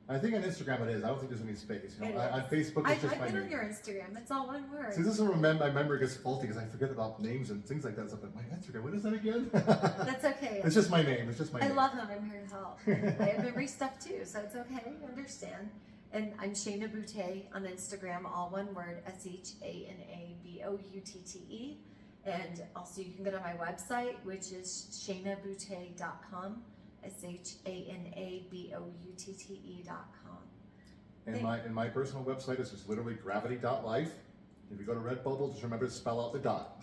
I think on Instagram it is. I don't think there's any space. You know, It on is. Facebook it's just I've my been name. on your Instagram. It's all one word. See, this is where my memory gets faulty because I forget about names and things like that. So I'm like, my Instagram, what is that again? That's okay. It's just my name. It's just my I name. love them. I'm here to help. I have memory stuff too, so it's okay. I understand. And I'm Shana Boutté on Instagram, all one word, SHANABOUTTE. And also you can go to my website, which is shanaboutte.com, SHANABOUTTE.com. And my personal website is just literally gravity.life. If you go to Redbubble, just remember to spell out the dot.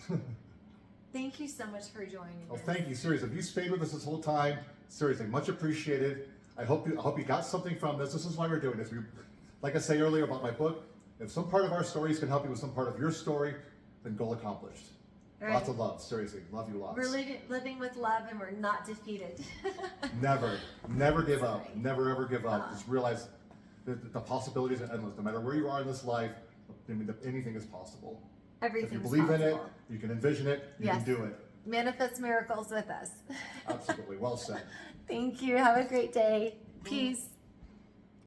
Thank you so much for joining Oh, us. thank you, seriously. If you stayed with us this whole time, seriously, much appreciated. I hope you got something from this. This is why we're doing this. Like I say earlier about my book, if some part of our stories can help you with some part of your story, then goal accomplished. Right. Lots of love, seriously. Love you lots. We're living with love and we're not defeated. Never give up. Sorry. Never ever give up. Just realize that the possibilities are endless. No matter where you are in this life, I mean, anything is possible. Everything's If you believe in it, possible. you can envision it, you Yes. can do it. Manifest miracles with us. Absolutely. Well said. Thank you. Have a great day. Peace.